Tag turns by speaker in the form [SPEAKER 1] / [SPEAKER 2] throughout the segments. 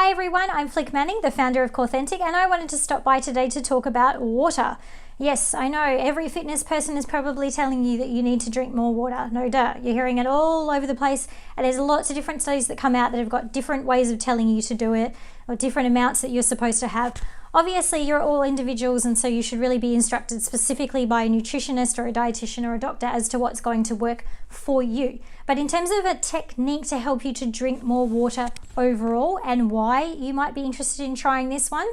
[SPEAKER 1] Hi everyone, I'm Flic Manning, the founder of Corethentic, and I wanted to stop by today to talk about water. Yes, I know every fitness person is probably telling you that you need to drink more water. No duh, you're hearing it all over the place, and there's lots of different studies that come out that have got different ways of telling you to do it, or different amounts that you're supposed to have. Obviously, you're all individuals, and so you should really be instructed specifically by a nutritionist or a dietitian or a doctor as to what's going to work for you. But in terms of a technique to help you to drink more water overall and why you might be interested in trying this one,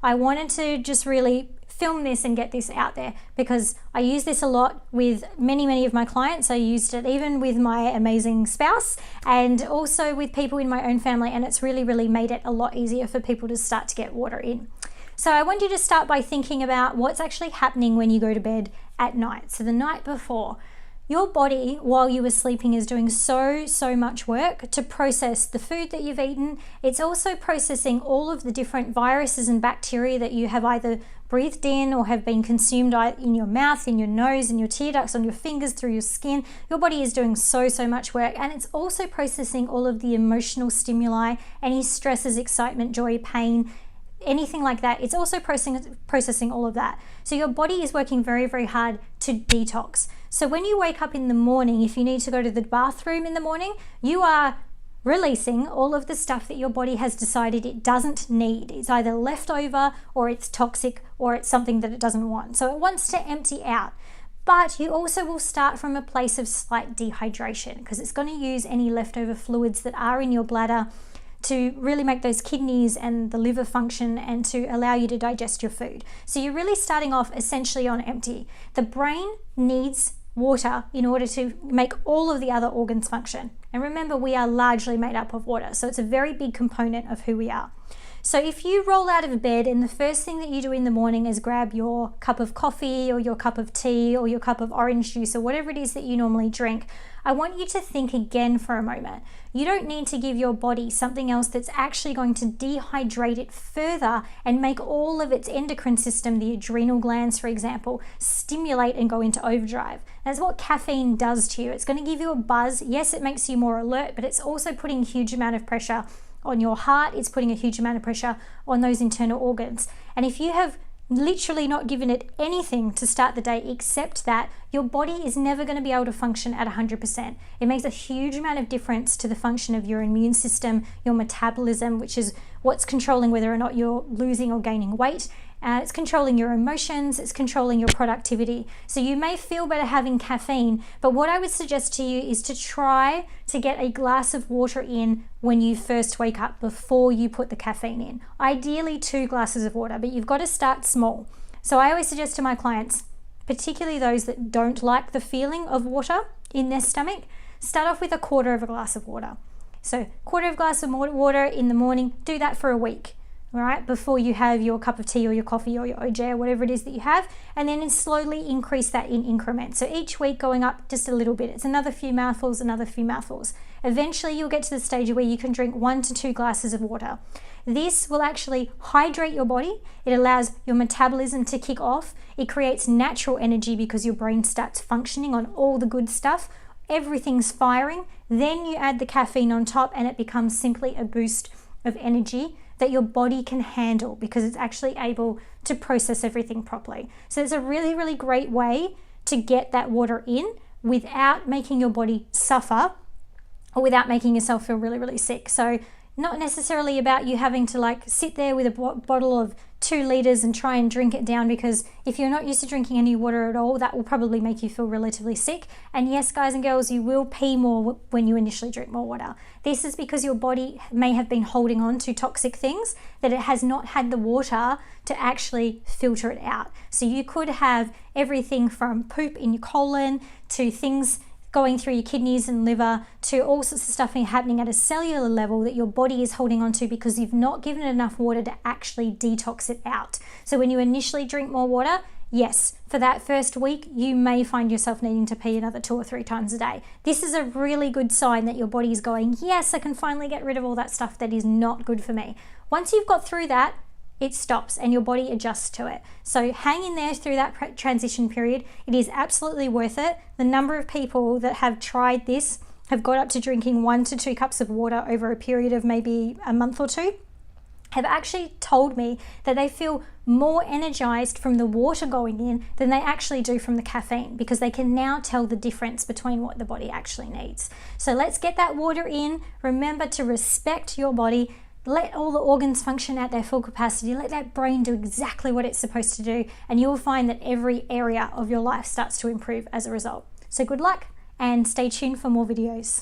[SPEAKER 1] I wanted to just really film this and get this out there because I use this a lot with many of my clients. I used it even with my amazing spouse and also with people in my own family, and it's really made it a lot easier for people to start to get water in. So I want you to start by thinking about what's actually happening when you go to bed at night. So the night before, your body, while you were sleeping, is doing so much work to process the food that you've eaten. It's also processing all of the different viruses and bacteria that you have either breathed in or have been consumed in your mouth, in your nose, in your tear ducts, on your fingers, through your skin. Your body is doing so much work, and it's also processing all of the emotional stimuli, any stresses, excitement, joy, pain, anything like that. It's also processing all of that. So your body is working very hard to detox. So when you wake up in the morning, if you need to go to the bathroom in the morning, you are releasing all of the stuff that your body has decided it doesn't need. It's either leftover or it's toxic or it's something that it doesn't want. So it wants to empty out. But you also will start from a place of slight dehydration because it's going to use any leftover fluids that are in your bladder to really make those kidneys and the liver function and to allow you to digest your food. So you're really starting off essentially on empty. The brain needs water in order to make all of the other organs function. And remember, we are largely made up of water, so it's a very big component of who we are. So if you roll out of bed and the first thing that you do in the morning is grab your cup of coffee or your cup of tea or your cup of orange juice or whatever it is that you normally drink, I want you to think again for a moment. You don't need to give your body something else that's actually going to dehydrate it further and make all of its endocrine system, the adrenal glands, for example, stimulate and go into overdrive. That's what caffeine does to you. It's going to give you a buzz. Yes, it makes you more alert, but it's also putting a huge amount of pressure on your heart. It's putting a huge amount of pressure on those internal organs. And if you have literally not given it anything to start the day except that, your body is never going to be able to function at 100%. It makes a huge amount of difference to the function of your immune system, your metabolism, which is what's controlling whether or not you're losing or gaining weight. It's controlling your emotions, it's controlling your productivity. So you may feel better having caffeine, but what I would suggest to you is to try to get a glass of water in when you first wake up before you put the caffeine in. Ideally 2 glasses of water, but you've got to start small. So I always suggest to my clients, particularly those that don't like the feeling of water in their stomach, start off with a quarter of a glass of water. So quarter of a glass of water in the morning, do that for a week. Right, before you have your cup of tea or your coffee or your OJ or whatever it is that you have, and then slowly increase that in increments. So each week going up just a little bit. It's another few mouthfuls, another few mouthfuls. Eventually you'll get to the stage where you can drink 1 to 2 glasses of water. This will actually hydrate your body. It allows your metabolism to kick off. It creates natural energy because your brain starts functioning on all the good stuff. Everything's firing. Then you add the caffeine on top and it becomes simply a boost of energy that your body can handle because it's actually able to process everything properly. So it's a really great way to get that water in without making your body suffer or without making yourself feel really sick. So not necessarily about you having to sit there with a bottle of 2 liters and try and drink it down, because if you're not used to drinking any water at all, that will probably make you feel relatively sick. And yes, guys and girls, you will pee more when you initially drink more water. This is because your body may have been holding on to toxic things that it has not had the water to actually filter it out. So you could have everything from poop in your colon to things going through your kidneys and liver to all sorts of stuff happening at a cellular level that your body is holding on to because you've not given it enough water to actually detox it out. So when you initially drink more water, yes, for that first week, you may find yourself needing to pee another 2 or 3 times a day. This is a really good sign that your body is going, yes, I can finally get rid of all that stuff that is not good for me. Once you've got through that, it stops and your body adjusts to it. So hang in there through that transition period. It is absolutely worth it. The number of people that have tried this have got up to drinking 1 to 2 cups of water over a period of maybe a month or 2. have actually told me that they feel more energized from the water going in than they actually do from the caffeine, because they can now tell the difference between what the body actually needs. So let's get that water in. Remember to respect your body. Let all the organs function at their full capacity. Let that brain do exactly what it's supposed to do, and you'll find that every area of your life starts to improve as a result. So good luck, and stay tuned for more videos.